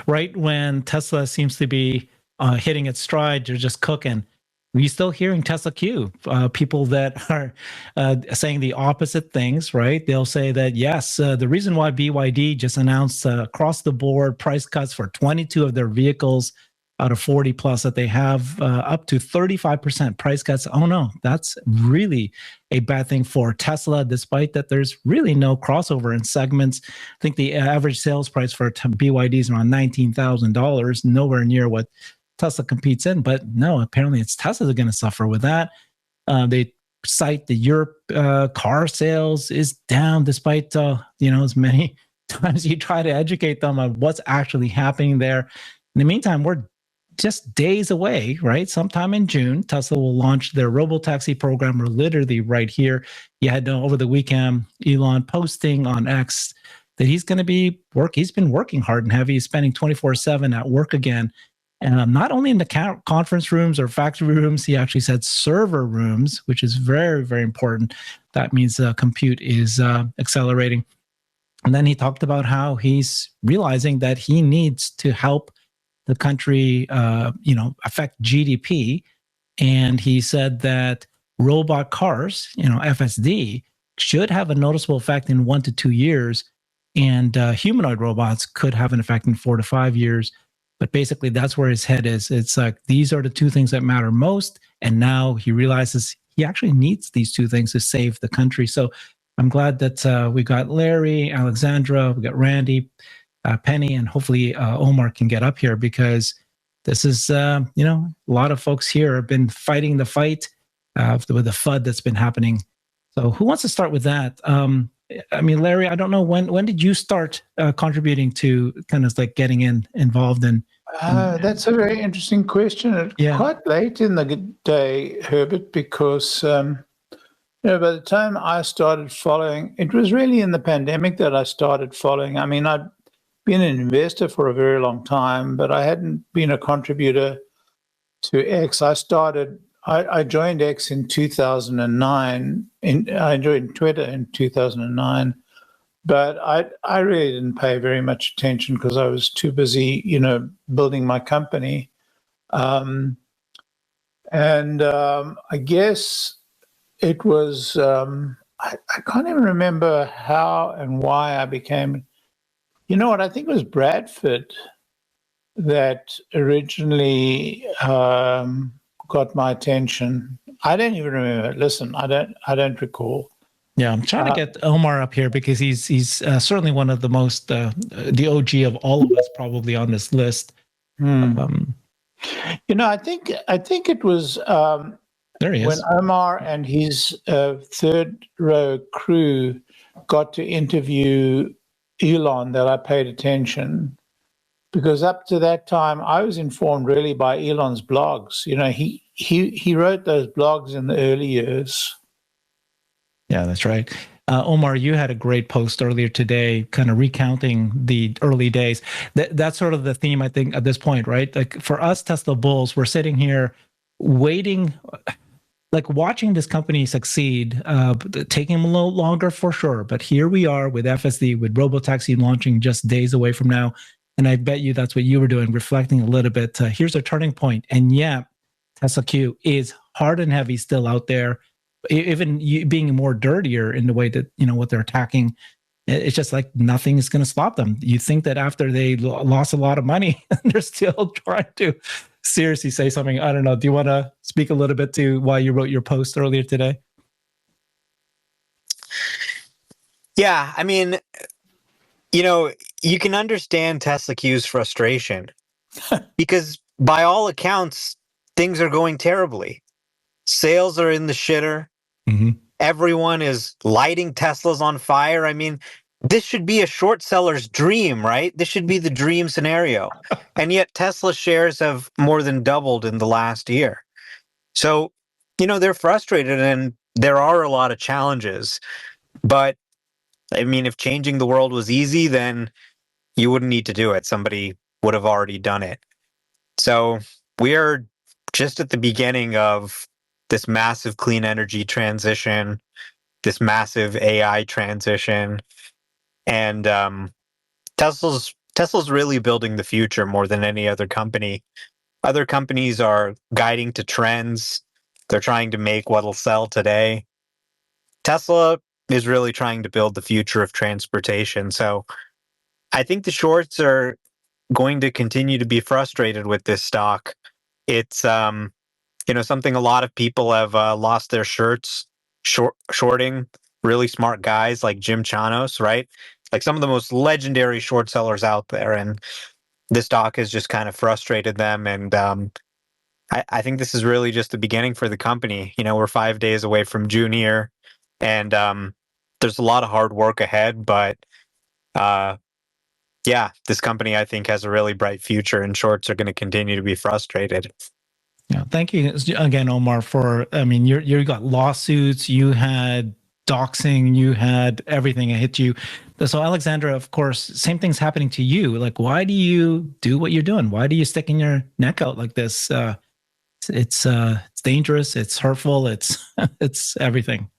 right when Tesla seems to be hitting its stride, they're just cooking. We're still hearing Tesla Q, people that are saying the opposite things, right? They'll say that, yes, the reason why BYD just announced across the board price cuts for 22 of their vehicles out of 40 plus that they have, up to 35% price cuts. Oh no, that's really a bad thing for Tesla, despite that there's really no crossover in segments. I think the average sales price for BYD is around $19,000, nowhere near what Tesla competes in. But no, apparently it's Tesla that's going to suffer with that. They cite the Europe car sales is down, despite as many times you try to educate them on what's actually happening there. In the meantime, we're just days away, right? Sometime in June, Tesla will launch their robotaxi program. We're literally right here. You had over the weekend, Elon posting on X that he's going to be he's been working hard and heavy. He's spending 24/7 at work again. And not only in the conference rooms or factory rooms, he actually said server rooms, which is very, very important. That means compute is accelerating. And then he talked about how he's realizing that he needs to help the country, affect GDP. And he said that robot cars, FSD, should have a noticeable effect in 1 to 2 years. And humanoid robots could have an effect in 4 to 5 years. But basically, that's where his head is. It's like, these are the two things that matter most. And now he realizes he actually needs these two things to save the country. So I'm glad that we got Larry, Alexandra, we got Randy, Penny, and hopefully Omar can get up here, because this is, a lot of folks here have been fighting the fight with the FUD that's been happening. So who wants to start with that? Larry, I don't know, when did you start contributing to kind of like getting involved in? That's a very interesting question. Quite late in the day, Herbert, because by the time I started following, it was really in the pandemic that I started following. I mean, I'd been an investor for a very long time, but I hadn't been a contributor to X. I joined X in 2009. I joined Twitter in 2009, but I really didn't pay very much attention because I was too busy, building my company. I guess it was, I can't even remember how and why I became, I think it was Bradford that originally got my attention. I don't even remember. Listen, I don't recall. Yeah, I'm trying to get Omar up here because he's certainly one of the most the OG of all of us, probably on this list. I think it was there he is. When Omar and his third row crew got to interview Elon that I paid attention. Because up to that time, I was informed really by Elon's blogs. He wrote those blogs in the early years. Yeah, that's right. Omar, you had a great post earlier today, kind of recounting the early days. That's sort of the theme, I think, at this point, right? Like for us Tesla bulls, we're sitting here waiting, like watching this company succeed, taking them a little longer for sure. But here we are with FSD, with robotaxi launching just days away from now. And I bet you that's what you were doing, reflecting a little bit. Here's a turning point. And yeah, Tesla Q is hard and heavy still out there, even being more dirtier in the way that, what they're attacking. It's just like nothing is going to stop them. You think that after they lost a lot of money, they're still trying to seriously say something. I don't know. Do you want to speak a little bit to why you wrote your post earlier today? Yeah, I mean, you can understand Tesla Q's frustration because by all accounts, things are going terribly. Sales are in the shitter. Mm-hmm. Everyone is lighting Teslas on fire. I mean, this should be a short seller's dream, right? This should be the dream scenario. And yet Tesla shares have more than doubled in the last year. So, they're frustrated and there are a lot of challenges. But I mean, if changing the world was easy, then you wouldn't need to do it. Somebody would have already done it. So we are just at the beginning of this massive clean energy transition, this massive AI transition. And Tesla's Tesla's really building the future more than any other company. Other companies are guiding to trends. They're trying to make what'll sell today. Tesla is really trying to build the future of transportation. So I think the shorts are going to continue to be frustrated with this stock. It's something a lot of people have lost their shirts shorting really smart guys like Jim Chanos, right? Like some of the most legendary short sellers out there, and this stock has just kind of frustrated them. And I think this is really just the beginning for the company. We're 5 days away from June here, and there's a lot of hard work ahead. But this company I think has a really bright future, and shorts are going to continue to be frustrated. Yeah, thank you again, Omar. You got lawsuits, you had doxing, you had everything hit you. So, Alexandra, of course, same thing's happening to you. Like, why do you do what you're doing? Why do you sticking your neck out like this? It's dangerous. It's hurtful. It's everything.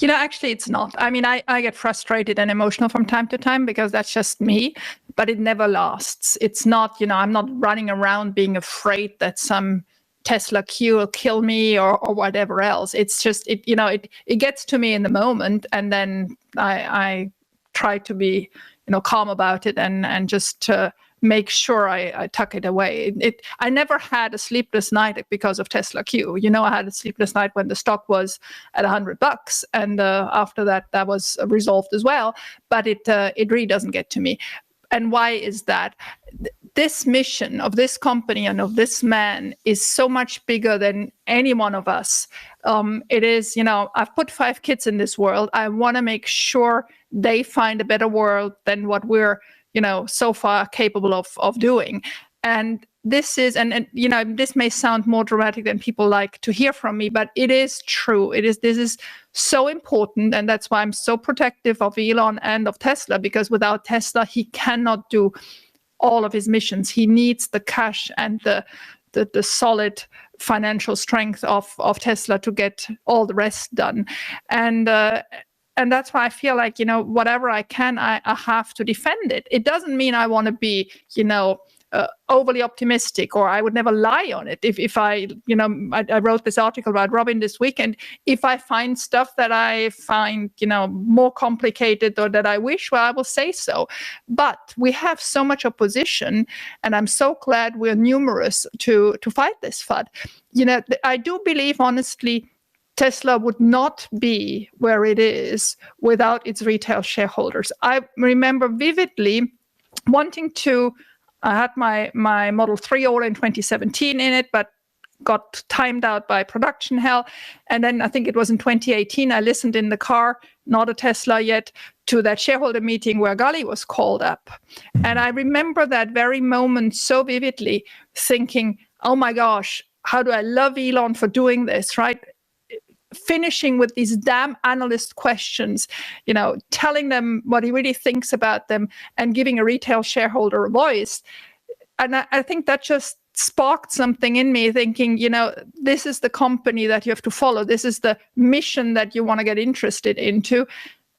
Actually, it's not. I mean, I get frustrated and emotional from time to time because that's just me, but it never lasts. It's not, I'm not running around being afraid that some Tesla Q will kill me or whatever else. It's just, it gets to me in the moment, and then I try to be, calm about it and just make sure I tuck it away. I never had a sleepless night because of Tesla Q. I had a sleepless night when the stock was at $100, and after that was resolved as well. But it really doesn't get to me. And why is that? This mission of this company and of this man is so much bigger than any one of us. It is, I've put 5 kids in this world. I want to make sure they find a better world than what we're, so far capable of doing. And this is, and this may sound more dramatic than people like to hear from me, but it is true. This is so important. And that's why I'm so protective of Elon and of Tesla, because without Tesla, he cannot do all of his missions. He needs the cash and the solid financial strength of Tesla to get all the rest done. And that's why I feel like, whatever I can, I have to defend it. It doesn't mean I want to be, overly optimistic, or I would never lie on it. If I wrote this article about Robin this weekend. If I find stuff that I find, more complicated or that I wish, well, I will say so. But we have so much opposition, and I'm so glad we're numerous to fight this fight. I do believe, honestly, Tesla would not be where it is without its retail shareholders. I remember vividly wanting to, I had my Model 3 order in 2017 in it, but got timed out by production hell. And then I think it was in 2018, I listened in the car, not a Tesla yet, to that shareholder meeting where Gali was called up. And I remember that very moment so vividly, thinking, oh my gosh, how do I love Elon for doing this, right? Finishing with these damn analyst questions, telling them what he really thinks about them and giving a retail shareholder a voice. And I think that just sparked something in me, thinking, this is the company that you have to follow. This is the mission that you want to get interested into.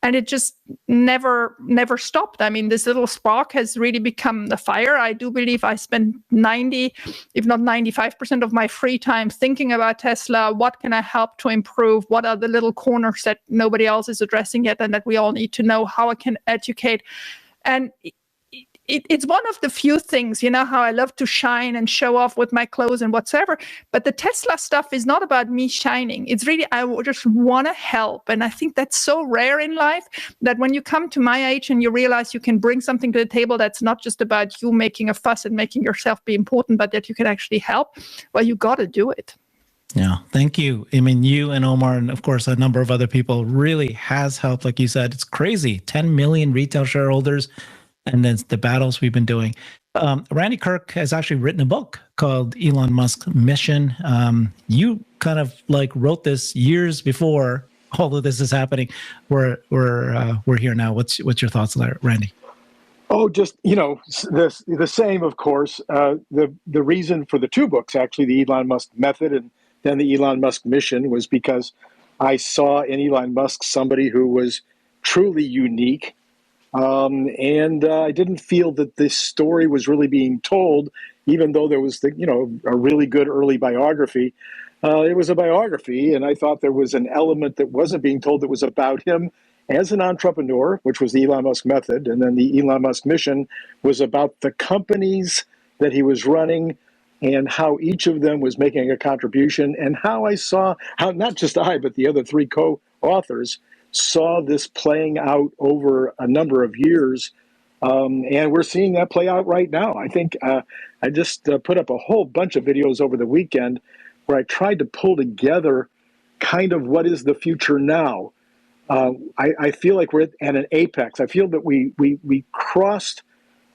And it just never stopped. I mean, this little spark has really become the fire. I do believe I spend 90, if not 95% of my free time thinking about Tesla. What can I help to improve? What are the little corners that nobody else is addressing yet and that we all need to know? How I can educate? And it's one of the few things, how I love to shine and show off with my clothes and whatsoever. But the Tesla stuff is not about me shining. It's really, I just want to help. And I think that's so rare in life, that when you come to my age and you realize you can bring something to the table that's not just about you making a fuss and making yourself be important, but that you can actually help, well, you got to do it. Yeah, thank you. I mean, you and Omar, and of course, a number of other people, really has helped. Like you said, it's crazy. 10 million retail shareholders. And then the battles we've been doing. Randy Kirk has actually written a book called Elon Musk's Mission. You kind of like wrote this years before all of this is happening. We're here now. What's your thoughts on that, Randy? Oh, just the same, of course. The reason for the 2 books, actually, the Elon Musk Method and then the Elon Musk Mission, was because I saw in Elon Musk somebody who was truly unique. And I didn't feel that this story was really being told, even though there was a really good early biography. It was a biography, and I thought there was an element that wasn't being told that was about him as an entrepreneur, which was the Elon Musk method, and then the Elon Musk mission was about the companies that he was running and how each of them was making a contribution, and how not just I, but the other three co-authors saw this playing out over a number of years. And we're seeing that play out right now. I think I just put up a whole bunch of videos over the weekend where I tried to pull together kind of what is the future now. I feel like we're at an apex. I feel that we crossed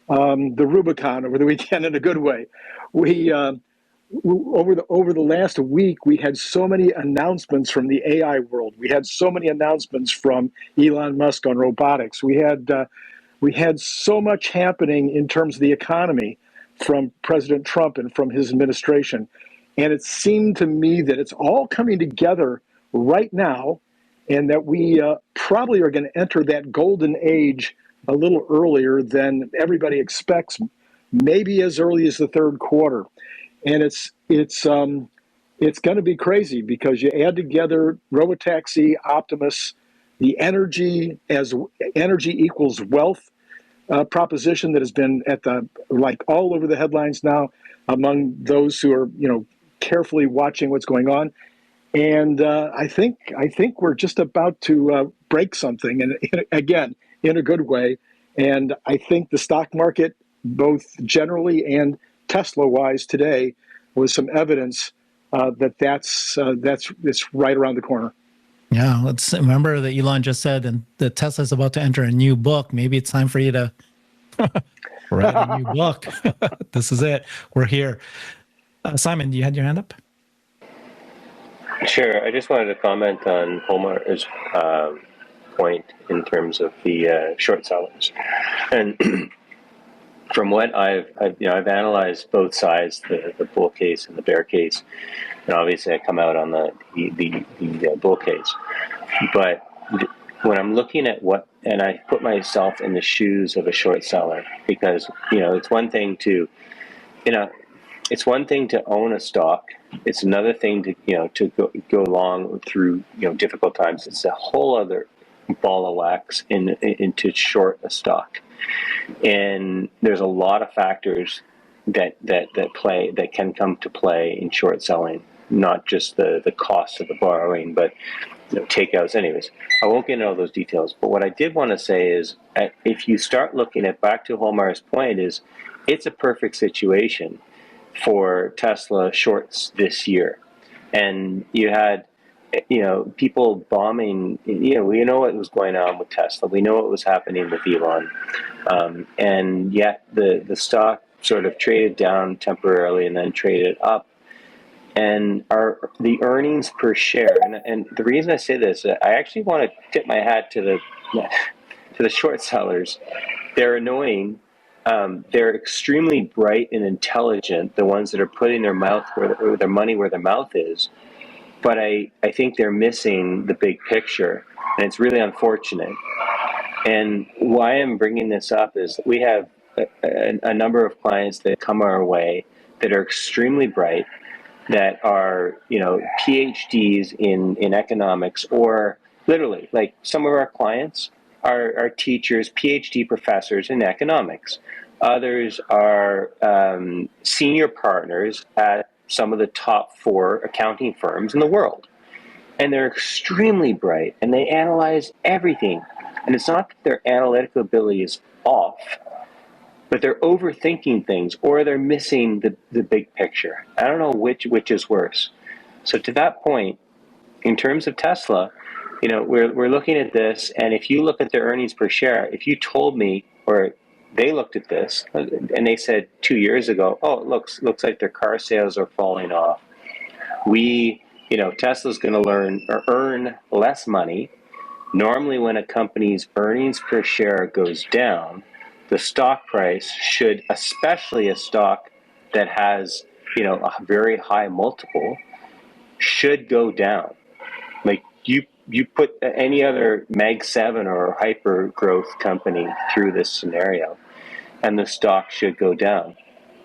the Rubicon over the weekend in a good way. We over the last week, we had so many announcements from the AI world. We had so many announcements from Elon Musk on robotics. We had so much happening in terms of the economy from President Trump and from his administration. And it seemed to me that it's all coming together right now, and that we probably are going to enter that golden age a little earlier than everybody expects, maybe as early as the third quarter. And it's going to be crazy because you add together robotaxi, Optimus, the energy equals wealth proposition that has been all over the headlines now among those who are carefully watching what's going on. And I think we're just about to break something, and again, in a good way. And I think the stock market, both generally and Tesla-wise today, was some evidence that's right around the corner. Yeah, let's remember that Elon just said, and that Tesla's about to enter a new book. Maybe it's time for you to write a new book. This is it. We're here. Simon, you had your hand up? Sure. I just wanted to comment on Omar's point in terms of the short sellers. And from what I've analyzed both sides, the bull case and the bear case, and obviously I come out on the bull case. But when I'm looking at and I put myself in the shoes of a short seller, because it's one thing to own a stock. It's another thing to go along through difficult times. It's a whole other ball of wax into short a stock. And there's a lot of factors that can come to play in short selling, not just the cost of the borrowing, but takeouts. Anyways, I won't get into all those details. But what I did want to say is, if you start looking at, back to Holmar's point, is it's a perfect situation for Tesla shorts this year. And you had people bombing. We know what was going on with Tesla. We know what was happening with Elon. And yet the stock sort of traded down temporarily and then traded up. And the earnings per share, and the reason I say this, I actually want to tip my hat to the short sellers. They're annoying. They're extremely bright and intelligent, the ones that are putting their money where their mouth is. But I think they're missing the big picture, and it's really unfortunate. And why I'm bringing this up is we have a number of clients that come our way that are extremely bright, that are PhDs in economics, or literally, like, some of our clients are teachers, PhD professors in economics. Others are senior partners at some of the top 4 accounting firms in the world. And they're extremely bright, and they analyze everything. And it's not that their analytical ability is off, but they're overthinking things, or they're missing the big picture. I don't know which is worse. So to that point, in terms of Tesla, we're looking at this, and if you look at their earnings per share, if you told me, or they looked at this and they said 2 years ago, oh, it looks like their car sales are falling off. Tesla's going to earn less money. Normally, when a company's earnings per share goes down, the stock price should, especially a stock that has, a very high multiple, should go down. Like, you you put any other Mag 7 or hyper growth company through this scenario, and the stock should go down.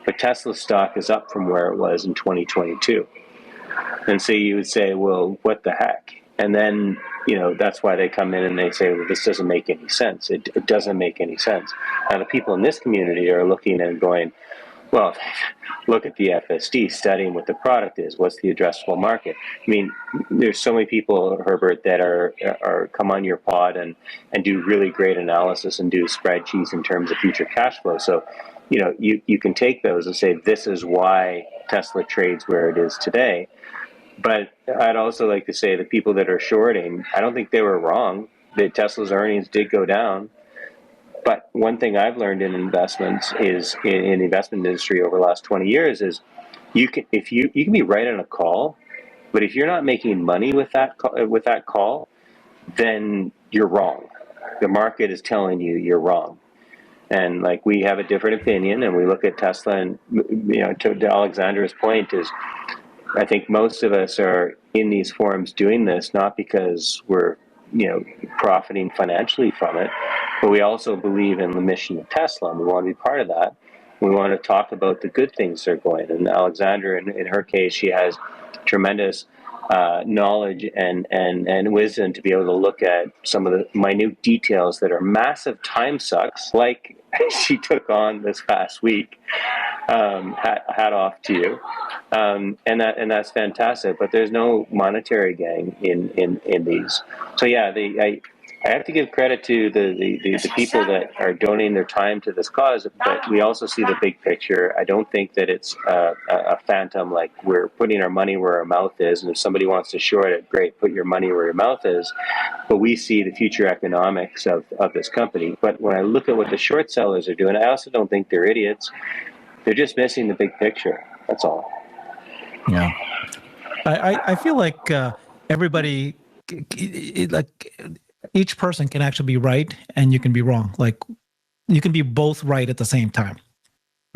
But Tesla stock is up from where it was in 2022. And so you would say, well, what the heck? And then, that's why they come in and they say, well, this doesn't make any sense. It doesn't make any sense. Now, the people in this community are looking and going, well, look at the FSD, studying what the product is. What's the addressable market? I mean, there's so many people, Herbert, that are come on your pod and do really great analysis and do spreadsheets in terms of future cash flow. So, you can take those and say, this is why Tesla trades where it is today. But I'd also like to say the people that are shorting, I don't think they were wrong. That Tesla's earnings did go down. But one thing I've learned in investments is in the investment industry over the last 20 years is you can be right on a call, but if you're not making money with that call, then you're wrong. The market is telling you you're wrong. And like, we have a different opinion, and we look at Tesla, and to Alexander's point is, I think most of us are in these forums doing this not because we're profiting financially from it, but we also believe in the mission of Tesla, and we want to be part of that. We want to talk about the good things that are going. And Alexander, in her case, she has tremendous knowledge and wisdom to be able to look at some of the minute details that are massive time sucks, like she took on this past week. Hat off to you, and that's fantastic. But there's no monetary gain in these. So yeah, I have to give credit to the people that are donating their time to this cause. But we also see the big picture. I don't think that it's a phantom, like we're putting our money where our mouth is. And if somebody wants to short it, great, put your money where your mouth is. But we see the future economics of this company. But when I look at what the short sellers are doing, I also don't think they're idiots. They're just missing the big picture. That's all. Yeah. I feel like everybody, like each person can actually be right and you can be wrong. Like you can be both right at the same time,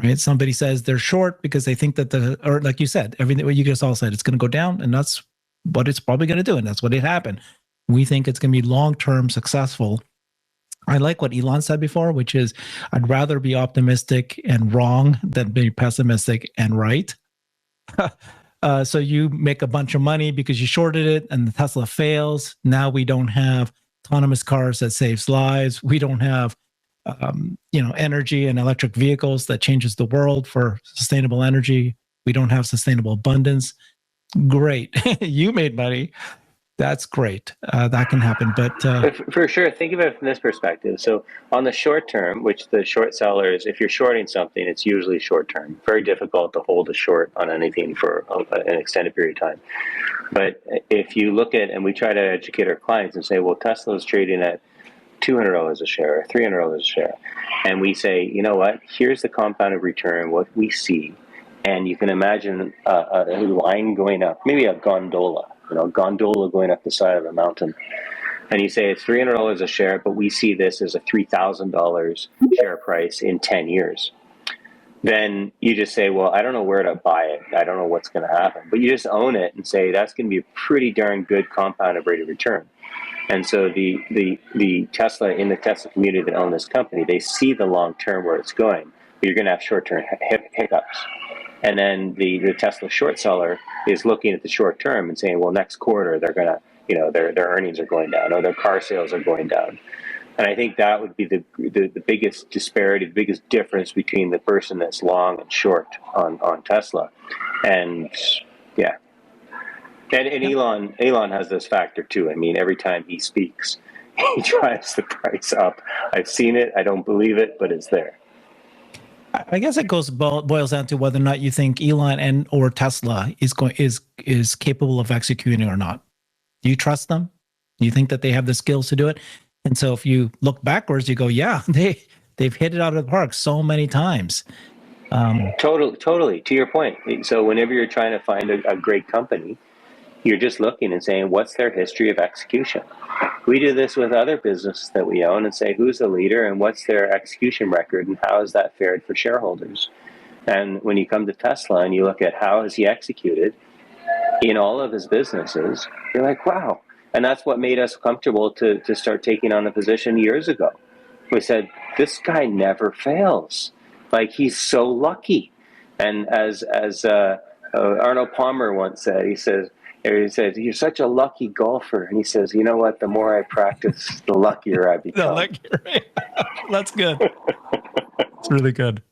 right? Somebody says they're short because they think that or like you said, everything what you just all said, it's going to go down, and that's what it's probably going to do. And that's what it happened. We think it's going to be long-term successful. I like what Elon said before, which is I'd rather be optimistic and wrong than be pessimistic and right. So you make a bunch of money because you shorted it and the Tesla fails. Now we don't have autonomous cars that saves lives. We don't have, energy and electric vehicles that changes the world for sustainable energy. We don't have sustainable abundance. Great. You made money. That's great. That can happen. But for sure, think of it from this perspective. So on the short term, which the short sellers, if you're shorting something, it's usually short term. Very difficult to hold a short on anything for an extended period of time. But if you look at, and we try to educate our clients and say, well, Tesla's trading at $200 a share, $300 a share. And we say, you know what, here's the compounded return, what we see. And you can imagine a line going up, maybe a gondola going up the side of the mountain. And you say it's $300 a share, but we see this as a $3,000 share price in 10 years. Then you just say, well, I don't know where to buy it. I don't know what's going to happen. But you just own it and say that's going to be a pretty darn good compounded rate of return. And so the Tesla, in the Tesla community that own this company, they see the long term where it's going. But you're going to have short-term hiccups. And then the Tesla short seller is looking at the short term and saying, well, next quarter they're going to, their earnings are going down or their car sales are going down. And I think that would be the biggest disparity, the biggest difference between the person that's long and short on Tesla. And yeah. And Elon has this factor too. I mean, every time he speaks, he drives the price up. I've seen it. I don't believe it, but it's there. I guess it boils down to whether or not you think Elon or Tesla is capable of executing or not. Do you trust them? Do you think that they have the skills to do it? And so if you look backwards, you go, yeah, they've hit it out of the park so many times. Totally. To your point. So whenever you're trying to find a great company, you're just looking and saying, what's their history of execution? We do this with other businesses that we own and say, who's the leader and what's their execution record and how has that fared for shareholders? And when you come to Tesla and you look at how has he executed in all of his businesses, you're like, wow, And that's what made us comfortable to start taking on the position years ago. We said, this guy never fails. Like, he's so lucky. And as Arnold Palmer once said, he said, you're such a lucky golfer. And he says, you know what? The more I practice, the luckier I become. The luckier. That's good. It's really good.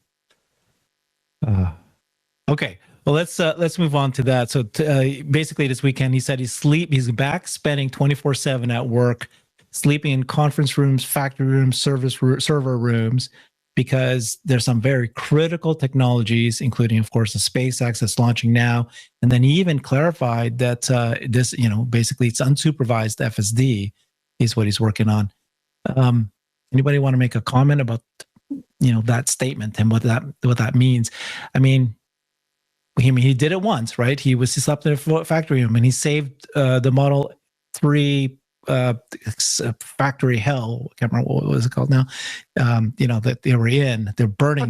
Okay. Well, let's move on to that. So basically this weekend, he said he's back spending 24/7 at work, sleeping in conference rooms, factory rooms, server rooms, because there's some very critical technologies, including, of course, the SpaceX that's launching now. And then he even clarified that this, basically it's unsupervised FSD is what he's working on. Anybody want to make a comment about, that statement and what that means? I mean, he did it once, right? He slept in a factory room and he saved the Model 3 factory hell. I can't remember what was it called now. That they were in. They're burning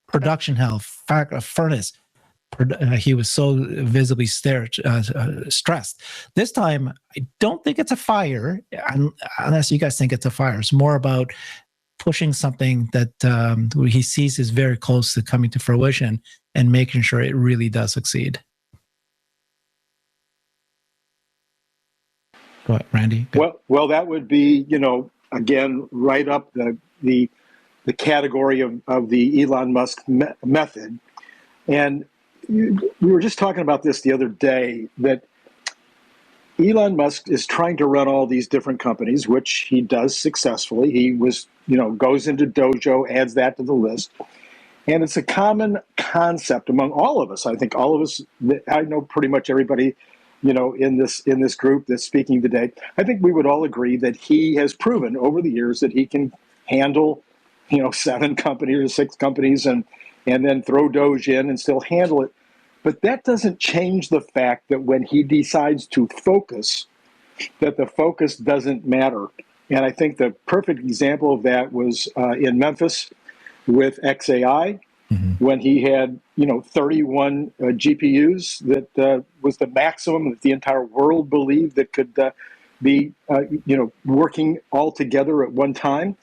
production hell, furnace. He was so visibly stressed. This time, I don't think it's a fire, unless you guys think it's a fire. It's more about pushing something that he sees is very close to coming to fruition and making sure it really does succeed. Go ahead, Randy. Well, that would be, again, right up the category of the Elon Musk method. And we were just talking about this the other day, that Elon Musk is trying to run all these different companies, which he does successfully. He goes into Dojo, adds that to the list. And it's a common concept among all of us. I think all of us, I know pretty much everybody, in this group that's speaking today. I think we would all agree that he has proven over the years that he can handle, 7 companies or 6 companies and then throw Doge in and still handle it. But that doesn't change the fact that when he decides to focus, that the focus doesn't matter. And I think the perfect example of that was in Memphis with XAI, when he had 31 GPUs that was the maximum that the entire world believed that could be working all together at one time.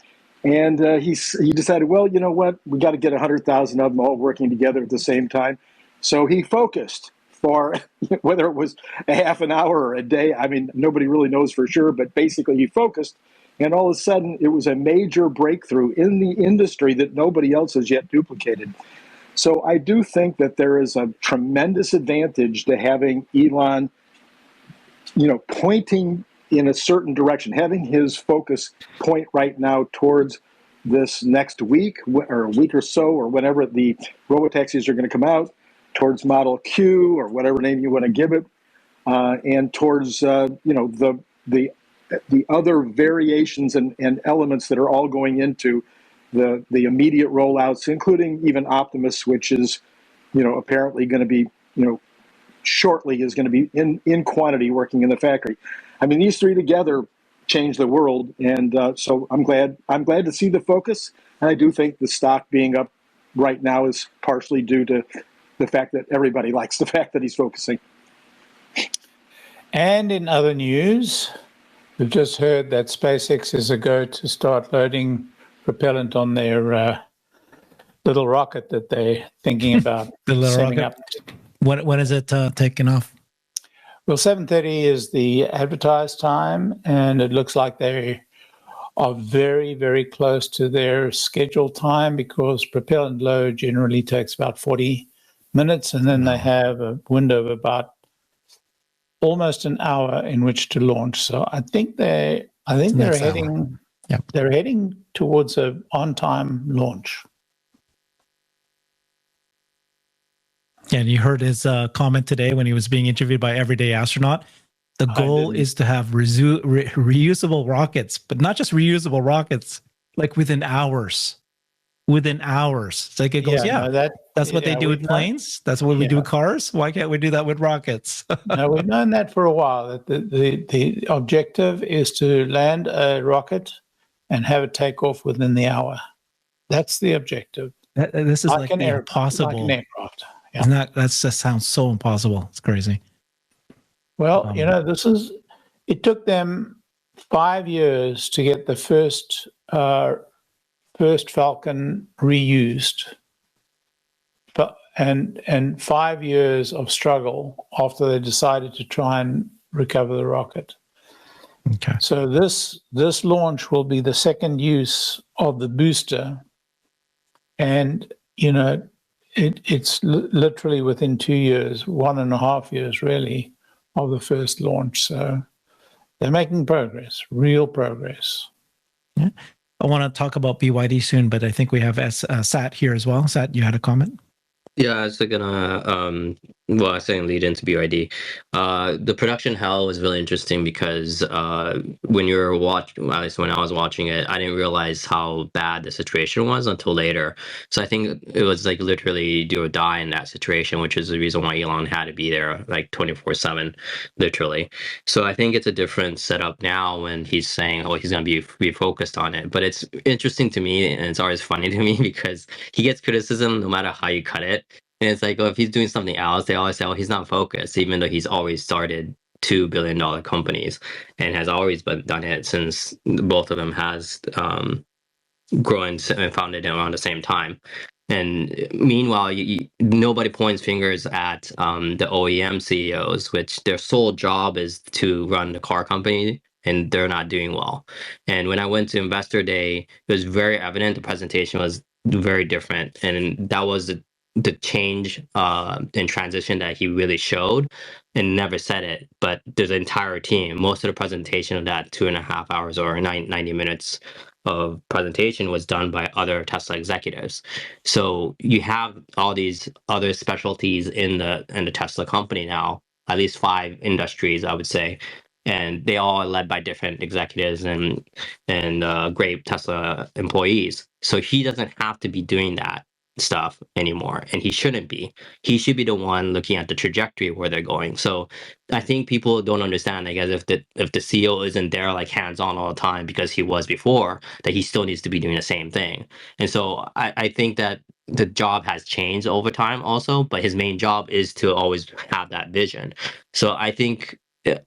And he decided, well, you know what, we got to get 100,000 of them all working together at the same time. So he focused for whether it was a half an hour or a day. I mean, nobody really knows for sure, but basically he focused. And all of a sudden, it was a major breakthrough in the industry that nobody else has yet duplicated. So I do think that there is a tremendous advantage to having Elon, pointing in a certain direction, having his focus point right now towards this next week or a week or so, or whenever the robotaxis are going to come out, towards Model Q or whatever name you want to give it, and towards the other variations and elements that are all going into the immediate rollouts, including even Optimus, which is apparently going to be shortly is going to be in quantity working in the factory. I mean, these 3 together change the world, and so I'm glad to see the focus, and I do think the stock being up right now is partially due to the fact that everybody likes the fact that he's focusing. And in other news, we've just heard that SpaceX is a go to start loading propellant on their little rocket that they're thinking about sending up. When is it taking off? Well, 7:30 is the advertised time, and it looks like they are very, very close to their scheduled time, because propellant load generally takes about 40 minutes, and then they have a window of about almost an hour in which to launch. So I think they're heading towards a on-time launch. Yeah, and you heard his comment today when he was being interviewed by Everyday Astronaut. The goal is to have reusable rockets, but not just reusable rockets, like within hours. Within hours. It's like it goes, that's what they do with planes. That's what we do with cars. Why can't we do that with rockets? No, we've known that for a while, that the objective is to land a rocket and have it take off within the hour. That's the objective. This is like impossible. Like an aircraft. Yeah. That just sounds so impossible. It's crazy. Well, this is It took them 5 years to get the first Falcon reused, and 5 years of struggle after they decided to try and recover the rocket. Okay. So this launch will be the second use of the booster, and it's literally within 2 years, 1.5 years really, of the first launch. So they're making progress, real progress. Yeah. I want to talk about BYD soon, but I think we have Sat here as well. Sat, you had a comment? Yeah, I was gonna well, I was saying lead into BYD. The production hell was really interesting because when you were watching, at least when I was watching it, I didn't realize how bad the situation was until later. So I think it was like literally do or die in that situation, which is the reason why Elon had to be there like 24/7, literally. So I think it's a different setup now when he's saying, oh, he's gonna be focused on it. But it's interesting to me, and it's always funny to me because he gets criticism no matter how you cut it. And it's like, oh, if he's doing something else, they always say, oh, he's not focused, even though he's always started $2 billion companies and has always done it since both of them has grown and founded around the same time. And meanwhile, nobody points fingers at the OEM CEOs, which their sole job is to run the car company, and they're not doing well. And when I went to Investor Day, it was very evident the presentation was very different, and that was the change and transition that he really showed and never said it. But there's an entire team. Most of the presentation of that 2.5 hours or 90 minutes of presentation was done by other Tesla executives. So you have all these other specialties in the Tesla company now, at least 5 industries, I would say. And they all are led by different executives and great Tesla employees. So he doesn't have to be doing that stuff anymore, and he shouldn't be. He should be the one looking at the trajectory where they're going. So I think people don't understand, I guess, if the CEO isn't there like hands-on all the time because he was before, that he still needs to be doing the same thing. And so I think that the job has changed over time also, but his main job is to always have that vision. So I think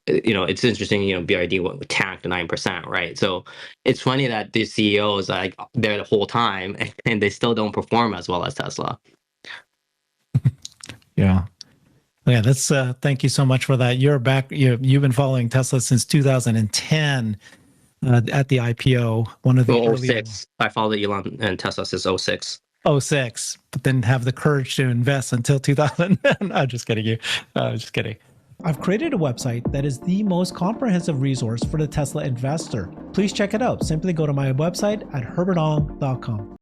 it's interesting, BRD tanked 9%, right? So it's funny that these CEOs are like there the whole time and they still don't perform as well as Tesla. Yeah. That's thank you so much for that. You're back. You've been following Tesla since 2010 at the IPO. One of the 06. I followed Elon and Tesla since 06. 06, but didn't have the courage to invest until 2000. I'm just kidding you. Just kidding. I've created a website that is the most comprehensive resource for the Tesla investor. Please check it out. Simply go to my website at herbertong.com.